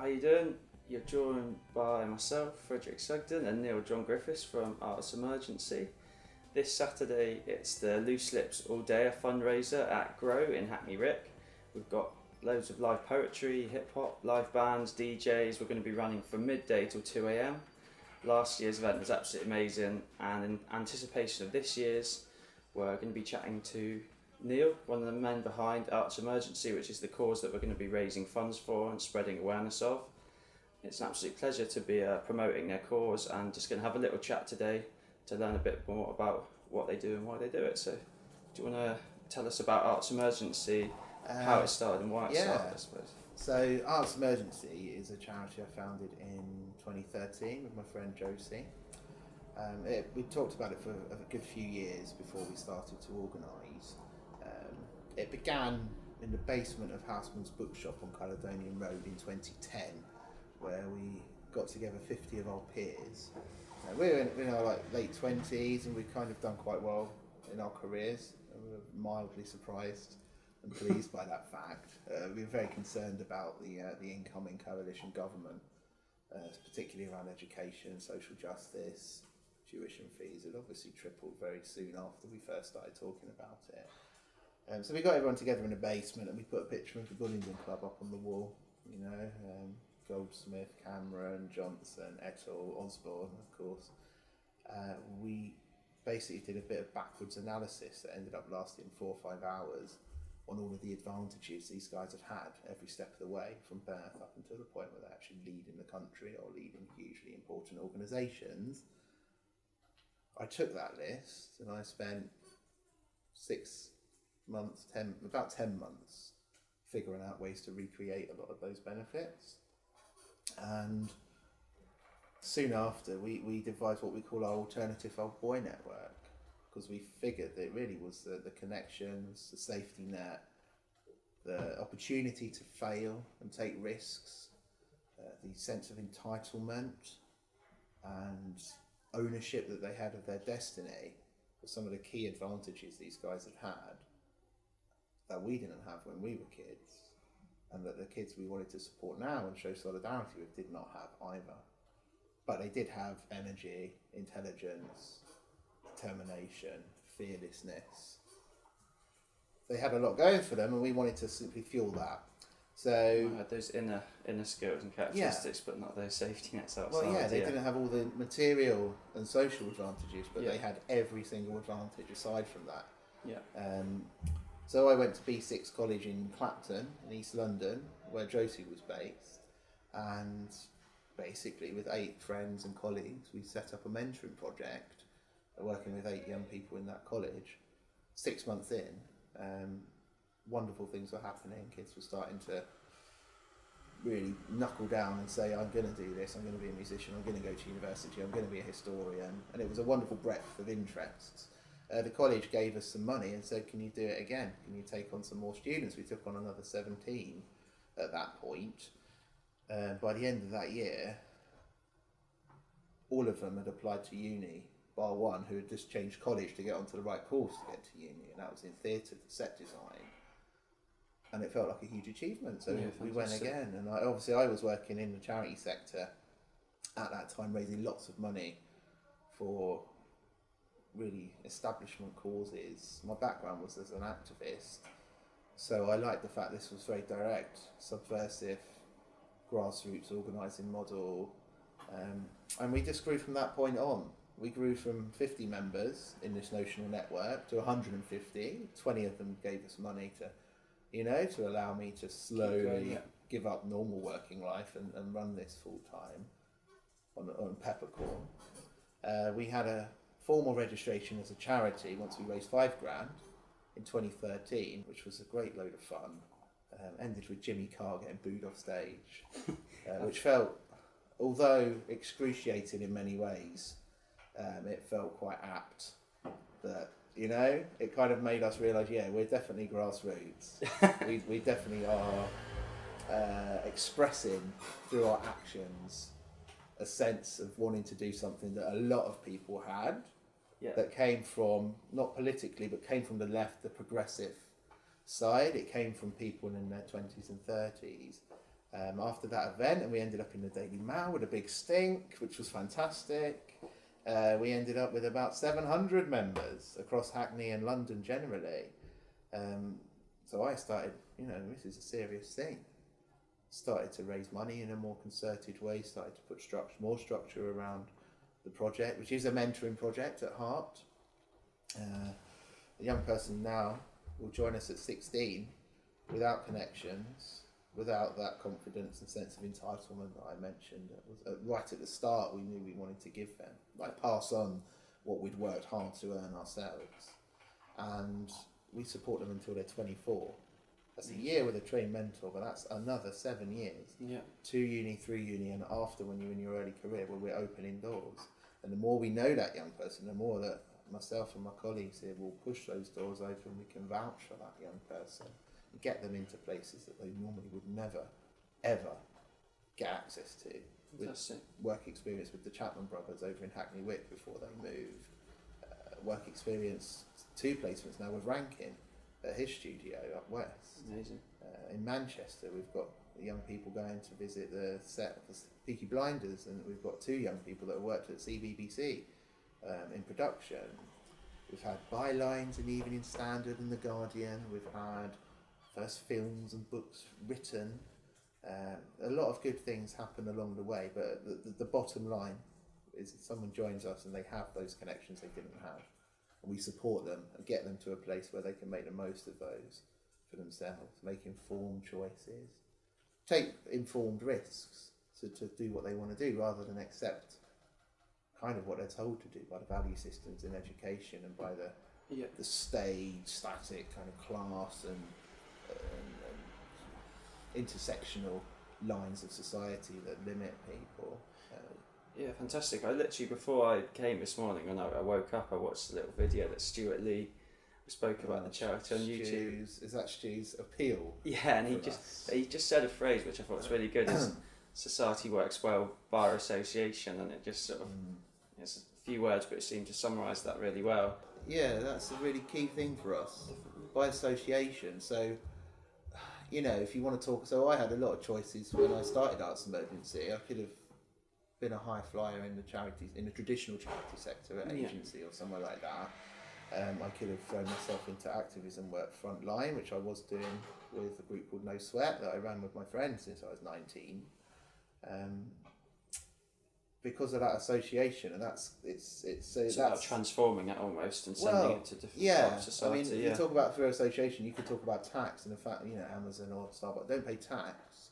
How you doing? You're joined by myself, Frederick Sugden, and Neil John Griffiths from Arts Emergency. This Saturday, it's the Loose Lips All Day, a fundraiser at Grow in Hackney Rick. We've got loads of live poetry, hip hop, live bands, DJs. We're going to be running from midday till 2 a.m. Last year's event was absolutely amazing, and in anticipation of this year's, we're going to be chatting to Neil, one of the men behind Arts Emergency, which is the cause that we're going to be raising funds for and spreading awareness of. It's an absolute pleasure to be promoting their cause, and just going to have a little chat today to learn a bit more about what they do and why they do it. So, do you want to tell us about Arts Emergency, how it started and why it started, I suppose? So, Arts Emergency is a charity I founded in 2013 with my friend Josie. We talked about it for a good few years before we started to organise. It began in the basement of Houseman's Bookshop on Caledonian Road in 2010, where we got together 50 of our peers. We were in our late 20s, and we'd kind of done quite well in our careers, and we were mildly surprised and pleased by that fact. We were very concerned about the incoming coalition government, particularly around education, social justice, tuition fees. It obviously tripled very soon after we first started talking about it. So we got everyone together in the basement, and we put a picture of the Bullingdon Club up on the wall. Goldsmith, Cameron, Johnson, et al., Osborne, of course. We basically did a bit of backwards analysis that ended up lasting 4 or 5 hours on all of the advantages these guys have had every step of the way, from birth up until the point where they're actually leading the country or leading hugely important organisations. I took that list and I spent 6 months, about 10 months figuring out ways to recreate a lot of those benefits. And soon after, we devised what we call our alternative old boy network, because we figured that it really was the connections, the safety net, the opportunity to fail and take risks, the sense of entitlement and ownership that they had of their destiny were some of the key advantages these guys have had that we didn't have when we were kids, and that the kids we wanted to support now and show solidarity with did not have either. But they did have energy, intelligence, determination, fearlessness. They had a lot going for them, and we wanted to simply fuel that. So I had those inner skills and characteristics, but not those safety nets outside. Well, they didn't have all the material and social advantages, but they had every single advantage aside from that. So I went to B6 College in Clapton, in East London, where Josie was based, and basically with 8 friends and colleagues, we set up a mentoring project, working with 8 young people in that college. 6 months in, wonderful things were happening. Kids were starting to really knuckle down and say, I'm going to do this, I'm going to be a musician, I'm going to go to university, I'm going to be a historian. And it was a wonderful breadth of interests. The college gave us some money and said, can you do it again? Can you take on some more students? We took on another 17 at that point. By the end of that year, all of them had applied to uni, bar one who had just changed college to get onto the right course to get to uni, and that was in theatre, set design. And it felt like a huge achievement, so we went again. And I was working in the charity sector at that time, raising lots of money for really establishment causes. My background was as an activist, so I liked the fact this was very direct, subversive, grassroots organising model, and we just grew from that point on. We grew from 50 members in this notional network to 150. 20 of them gave us money to allow me to slowly give up normal working life and run this full time on peppercorn. We had a formal registration as a charity once we raised £5,000 in 2013, which was a great load of fun. Ended with Jimmy Carr getting booed off stage, which felt, although excruciating in many ways, it felt quite apt that, it kind of made us realise, we're definitely grassroots. we definitely are expressing through our actions a sense of wanting to do something that a lot of people had, that came from, not politically, but came from the left, the progressive side. It came from people in their 20s and 30s, After that event, and we ended up in the Daily Mail with a big stink, which was fantastic. We ended up with about 700 members across Hackney and London generally. So I started, this is a serious thing. Started to raise money in a more concerted way, started to put more structure around the project, which is a mentoring project at heart. A young person now will join us at 16 without connections, without that confidence and sense of entitlement that I mentioned. It was right at the start we knew we wanted to give them, like pass on what we'd worked hard to earn ourselves. And we support them until they're 24. That's a year with a trained mentor, but that's another 7 years. Yeah. 2 uni, 3 uni, and after when you're in your early career where we're opening doors. And the more we know that young person, the more that myself and my colleagues here will push those doors open. We can vouch for that young person and get them into places that they normally would never, ever get access to. Fantastic. With work experience with the Chapman brothers over in Hackney Wick before they moved. Work experience, 2 placements now with Rankin at his studio up west. Amazing. In Manchester, we've got young people going to visit the set of Peaky Blinders, and we've got 2 young people that have worked at CBBC in production. We've had bylines in Evening Standard and The Guardian. We've had first films and books written. A lot of good things happen along the way, but the bottom line is if someone joins us and they have those connections they didn't have, and we support them and get them to a place where they can make the most of those for themselves, make informed choices, take informed risks to do what they want to do rather than accept kind of what they're told to do by the value systems in education and by the stage, static kind of class and intersectional lines of society that limit people. Yeah, fantastic. I literally, before I came this morning, when I woke up, I watched a little video that Stuart Lee spoke about the charity on YouTube. Is that Stu's appeal? Yeah, and he just said a phrase which I thought was really good. Is society works well by association, and it just sort of it's a few words, but it seemed to summarise that really well. Yeah, that's a really key thing for us, by association. So, if you want to talk, so I had a lot of choices when I started Arts Emergency. I could have been a high flyer in the traditional charity sector at agency or somewhere like that. I could have thrown myself into activism work frontline, which I was doing with a group called No Sweat that I ran with my friends since I was 19. Because of that association, and it's about transforming it almost and sending it to different parts of society. I mean, if you talk about through association, you could talk about tax, and in fact, Amazon or Starbucks don't pay tax,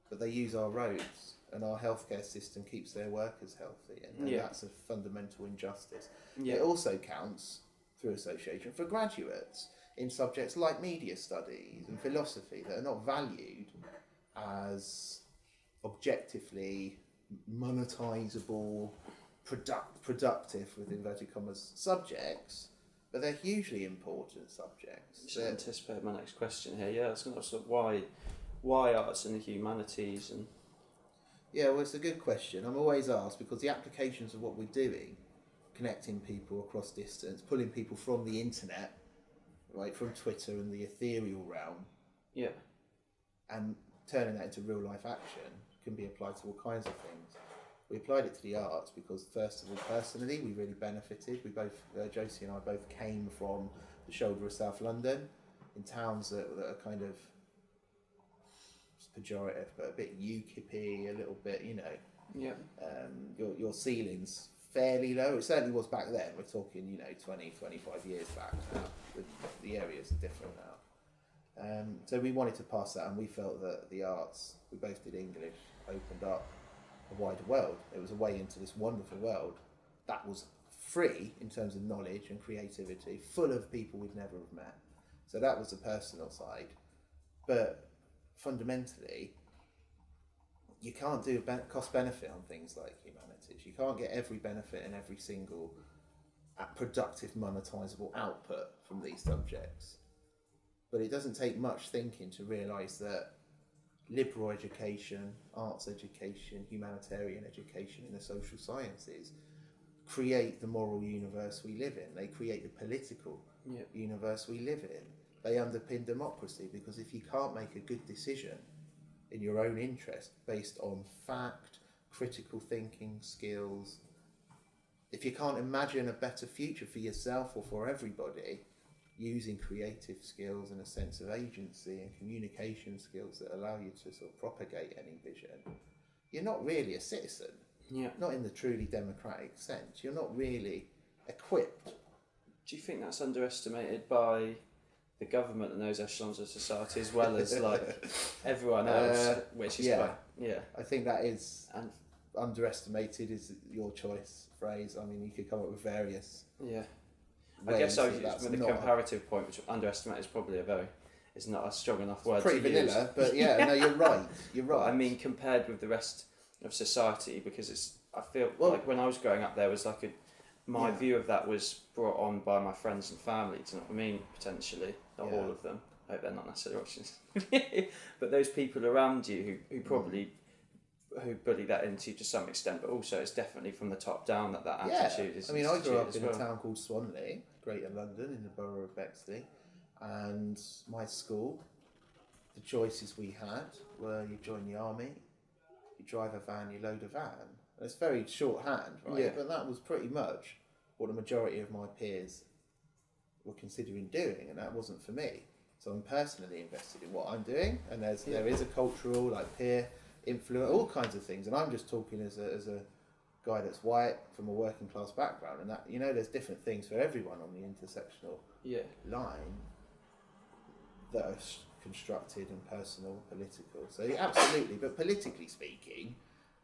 but they use our roads, and our healthcare system keeps their workers healthy, and that's a fundamental injustice. It also counts through association for graduates in subjects like media studies and philosophy that are not valued as objectively monetizable, productive with inverted commas subjects, but they're hugely important subjects. You should anticipate my next question here. Yeah, it's going to sort of why arts and the humanities and. Yeah, well, it's a good question. I'm always asked because the applications of what we're doing, connecting people across distance, pulling people from the internet, right, from Twitter and the ethereal realm, and turning that into real life action, can be applied to all kinds of things. We applied it to the arts because, first of all, personally, we really benefited. We both, Josie and I, both came from the shoulder of South London, in towns that are kind of pejorative, but a bit UKIP-y, a little bit, your ceiling's fairly low. It certainly was back then. We're talking, 20, 25 years back now. The areas are different now. So we wanted to pass that, and we felt that the arts, we both did English, opened up a wider world. It was a way into this wonderful world that was free in terms of knowledge and creativity, full of people we'd never have met. So that was the personal side. But fundamentally, you can't do cost benefit on things like humanities. You can't get every benefit and every single productive monetizable output from these subjects. But it doesn't take much thinking to realise that liberal education, arts education, humanitarian education in the social sciences create the moral universe we live in. They create the political universe we live in. They underpin democracy, because if you can't make a good decision in your own interest based on fact, critical thinking skills. If you can't imagine a better future for yourself or for everybody, using creative skills and a sense of agency and communication skills that allow you to sort of propagate any vision, you're not really a citizen. Yeah. Not in the truly democratic sense. You're not really equipped. Do you think that's underestimated by the government and those echelons of society as well as like everyone else? Which is I think that is underestimated is your choice phrase. I mean, you could come up with various. Yeah. I guess I use with the comparative point, which underestimate is probably it's not a strong enough word pretty to vanilla, use. But yeah, no, you're right. You're right. But I mean, compared with the rest of society, because I feel like when I was growing up, there was like my view of that was brought on by my friends and family. Do you know what I mean? Potentially, not all of them. I hope they're not necessarily watching this. But those people around you who probably who bully that into you to some extent, but also it's definitely from the top down that attitude is. I mean, I grew up in a town called Swanley, Greater London, in the borough of Bexley, and my school, the choices we had were you join the army, you drive a van, you load a van. And it's very shorthand, right? Yeah. But that was pretty much what the majority of my peers were considering doing, and that wasn't for me. So I'm personally invested in what I'm doing, and there is a cultural, like peer influence, all kinds of things. And I'm just talking as a guy that's white from a working class background, and that, you know, there's different things for everyone on the intersectional line that are constructed and personal, political. So absolutely, but politically speaking,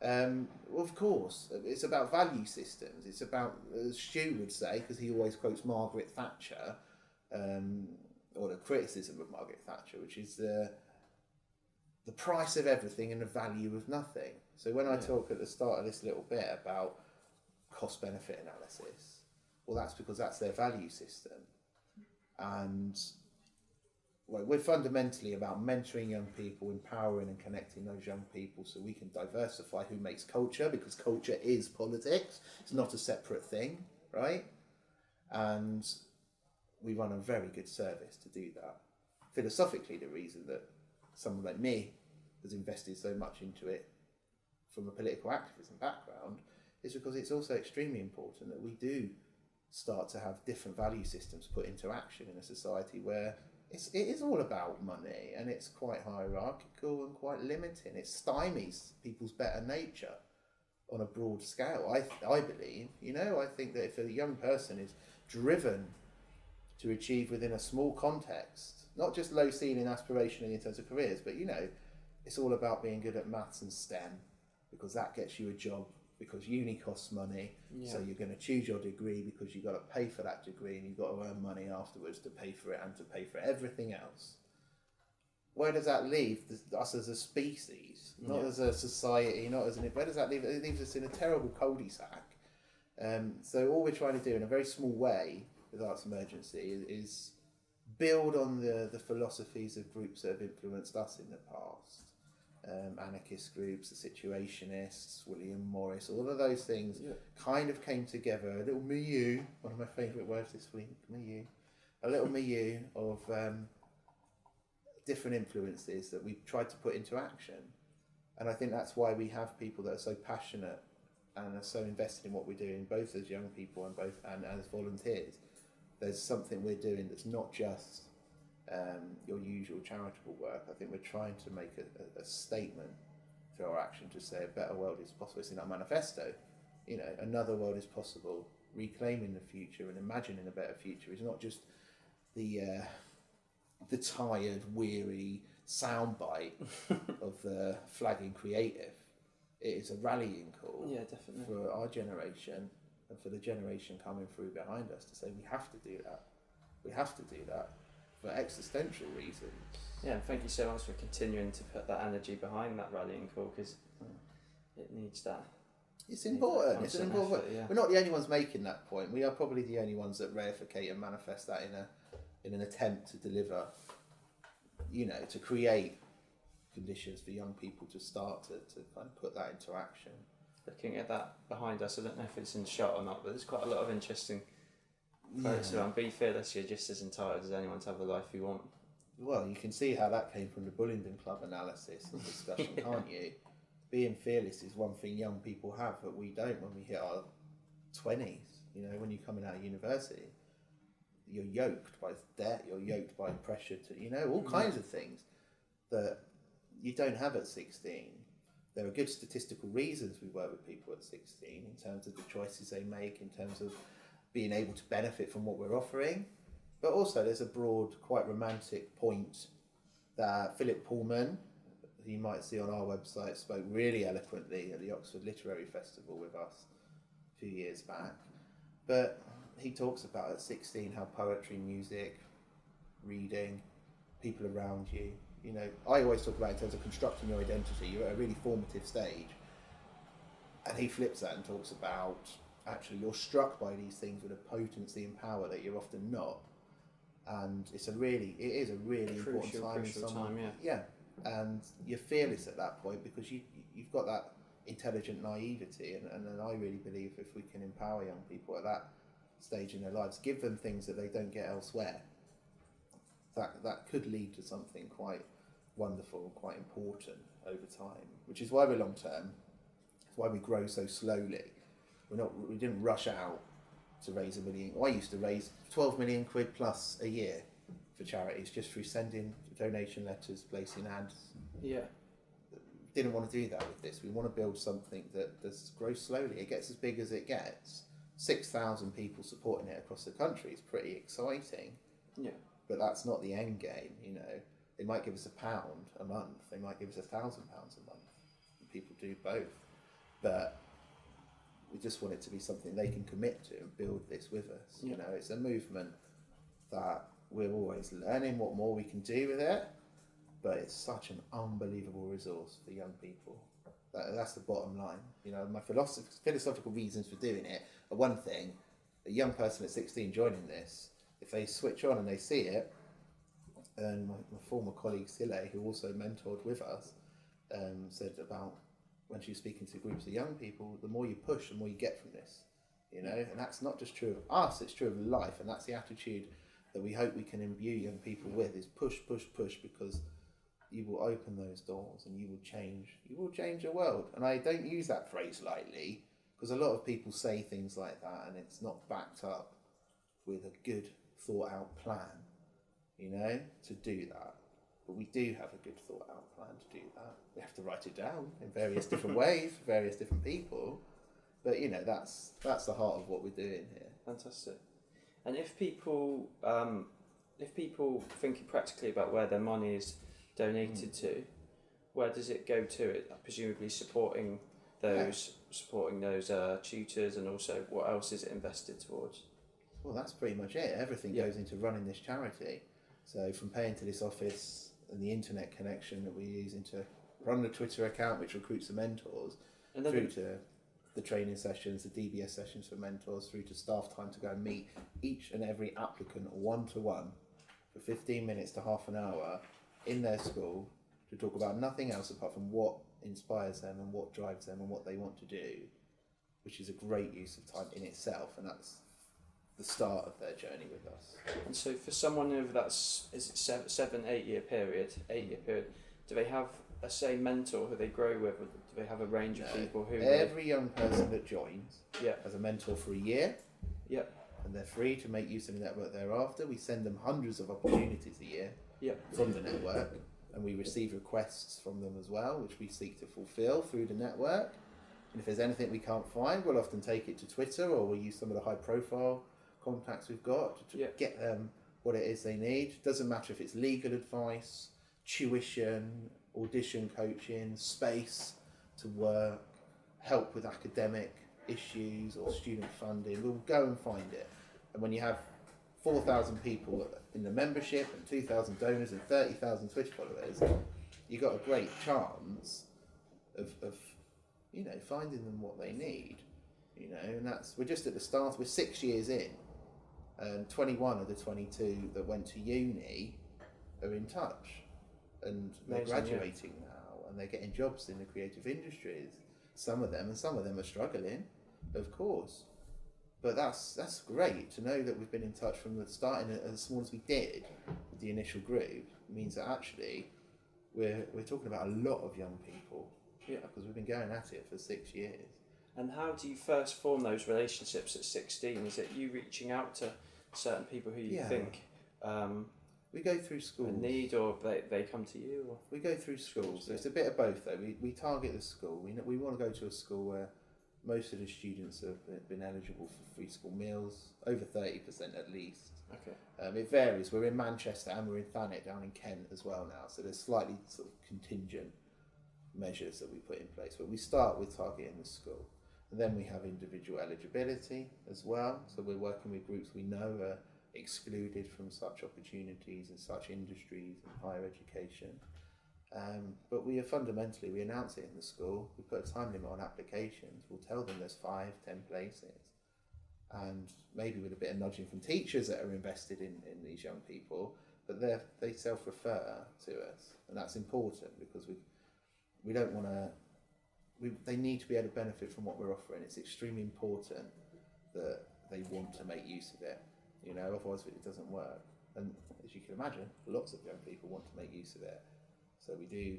of course, it's about value systems. It's about, as Stu would say, because he always quotes Margaret Thatcher, or the criticism of Margaret Thatcher, which is the price of everything and the value of nothing. So when I talk at the start of this little bit about cost-benefit analysis, well, that's because that's their value system. And we're fundamentally about mentoring young people, empowering and connecting those young people so we can diversify who makes culture, because culture is politics. It's not a separate thing, right? And we run a very good service to do that. Philosophically, the reason that someone like me has invested so much into it from a political activism background is because it's also extremely important that we do start to have different value systems put into action in a society where it is all about money, and it's quite hierarchical and quite limiting. It stymies people's better nature on a broad scale. I believe, I think that if a young person is driven to achieve within a small context, not just low ceiling aspiration in terms of careers, but it's all about being good at maths and STEM, because that gets you a job, because uni costs money. So you're going to choose your degree because you've got to pay for that degree, and you've got to earn money afterwards to pay for it and to pay for everything else. Where does that leave us as a species, not as a society, where does that leave? It leaves us in a terrible cul-de-sac. So all we're trying to do in a very small way with Arts Emergency is build on the philosophies of groups that have influenced us in the past. Anarchist groups, the Situationists, William Morris, all of those things kind of came together. A little milieu, one of my favourite words this week, milieu. A little milieu of different influences that we've tried to put into action. And I think that's why we have people that are so passionate and are so invested in what we're doing, both as young people and as volunteers. There's something we're doing that's not just your usual charitable work. I think we're trying to make a statement through our action to say a better world is possible. It's in our manifesto. Another world is possible. Reclaiming the future and imagining a better future is not just the tired, weary soundbite of the flagging creative. It is a rallying call definitely for our generation and for the generation coming through behind us to say we have to do that. We have to do that for existential reasons. Yeah, and thank you so much for continuing to put that energy behind that rallying call, because it needs that. It's important. It's an important effort, We're not the only ones making that point. We are probably the only ones that reificate and manifest that in an attempt to deliver, to create conditions for young people to start to kind of put that into action. Looking at that behind us, I don't know if it's in shot or not, but there's quite a lot of interesting quotes around. Be fearless, you're just as entitled as anyone to have the life you want. Well, you can see how that came from the Bullingdon Club analysis and discussion, can't you? Being fearless is one thing young people have that we don't when we hit our 20s. You know, when you're coming out of university, you're yoked by debt, you're yoked by pressure to, you know, all kinds of things that you don't have at 16. There are good statistical reasons we work with people at 16 in terms of the choices they make, in terms of being able to benefit from what we're offering. But also there's a broad, quite romantic point that Philip Pullman, who you might see on our website, spoke really eloquently at the Oxford Literary Festival with us a few years back. But he talks about at 16 how poetry, music, reading, people around you, you know, I always talk about in terms of constructing your identity, you're at a really formative stage. And he flips that and talks about actually you're struck by these things with a potency and power that you're often not. And it is a really important time in someone. Yeah. And you're fearless at that point because you've got that intelligent naivety, and I really believe if we can empower young people at that stage in their lives, give them things that they don't get elsewhere, that could lead to something quite wonderful and quite important over time, which is why we're long term. It's why we grow so slowly. We didn't rush out to raise £1 million. I used to raise 12 million quid plus a year for charities just through sending donation letters, placing ads. Yeah. Didn't want to do that with this. We want to build something that grows slowly. It gets as big as it gets. 6,000 people supporting it across the country is pretty exciting. Yeah. But that's not the end game, you know. They might give us £1 a month. They might give us £1,000 a month. People do both. But we just want it to be something they can commit to and build this with us. Yeah. You know, it's a movement that we're always learning what more we can do with it, but it's such an unbelievable resource for young people. That's the bottom line. You know, my philosophical reasons for doing it are one thing. A young person at 16 joining this, if they switch on and they see it, and my former colleague Sile, who also mentored with us, said about when she was speaking to groups of young people, the more you push, the more you get from this. You know, and that's not just true of us, it's true of life, and that's the attitude that we hope we can imbue young people with, is push, push, push, because you will open those doors and you will change the world. And I don't use that phrase lightly, because a lot of people say things like that and it's not backed up with a good thought out plan, you know, to do that. But we do have a good thought out plan to do that. We have to write it down in various different ways for various different people. But, you know, that's the heart of what we're doing here. Fantastic. And if people thinking practically about where their money is donated to, where does it go to? It presumably supporting those tutors, and also what else is it invested towards? Well, that's pretty much it. Everything goes into running this charity. So from paying to this office and the internet connection that we're using to run the Twitter account, which recruits the mentors, and through to the training sessions, the DBS sessions for mentors, through to staff time to go and meet each and every applicant one-to-one for 15 minutes to half an hour in their school to talk about nothing else apart from what inspires them and what drives them and what they want to do, which is a great use of time in itself, and that's the start of their journey with us. And so for someone over that, is it 8 year period, do they have a same mentor who they grow with, or do they have a range of people who... Every young person that joins has a mentor for a year, and they're free to make use of the network thereafter. We send them hundreds of opportunities a year from the network, and we receive requests from them as well, which we seek to fulfill through the network. And if there's anything we can't find, we'll often take it to Twitter, or we'll use some of the high profile contacts we've got to get them what it is they need. Doesn't matter if it's legal advice, tuition, audition coaching, space to work, help with academic issues or student funding. We'll go and find it. And when you have 4,000 people in the membership and 2,000 donors and 30,000 Twitter followers, you've got a great chance of you know, finding them what they need. You know, and we're just at the start. We're 6 years in, and 21 of the 22 that went to uni are in touch, and they're graduating now, and they're getting jobs in the creative industries. Some of them are struggling, of course, but that's great to know that we've been in touch from the start, and as small as we did with the initial group means that actually we're talking about a lot of young people. Yeah, because we've been going at it for 6 years. And how do you first form those relationships at 16? Is it you reaching out to certain people who you think we go through schools need, or they come to you? Or? We go through schools. So it's a bit of both though. We target the school. We want to go to a school where most of the students have been eligible for free school meals, over 30% at least. Okay. It varies. We're in Manchester and we're in Thanet down in Kent as well now. So there's slightly sort of contingent measures that we put in place. But we start with targeting the school. And then we have individual eligibility as well. So we're working with groups we know are excluded from such opportunities in such industries and higher education. But we announce it in the school. We put a time limit on applications. We'll tell them there's 5, 10 places. And maybe with a bit of nudging from teachers that are invested in these young people, but they self-refer to us. And that's important because we don't want to... They need to be able to benefit from what we're offering. It's extremely important that they want to make use of it, otherwise it doesn't work. And as you can imagine, lots of young people want to make use of it. So we do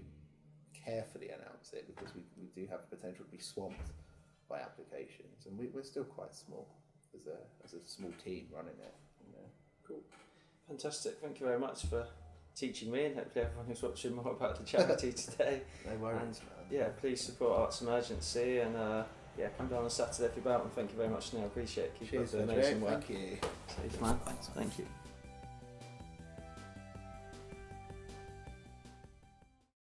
carefully announce it because we do have the potential to be swamped by applications, and we're still quite small as a small team running it. Cool, fantastic. Thank you very much for teaching me, and hopefully everyone who's watching more about the charity today. No worries. And yeah, please support Arts Emergency, and come down on Saturday if you're about. And thank you very much, Neil. Appreciate it. Keep up the amazing work. Thank you. Safe man. Thanks. Thank you.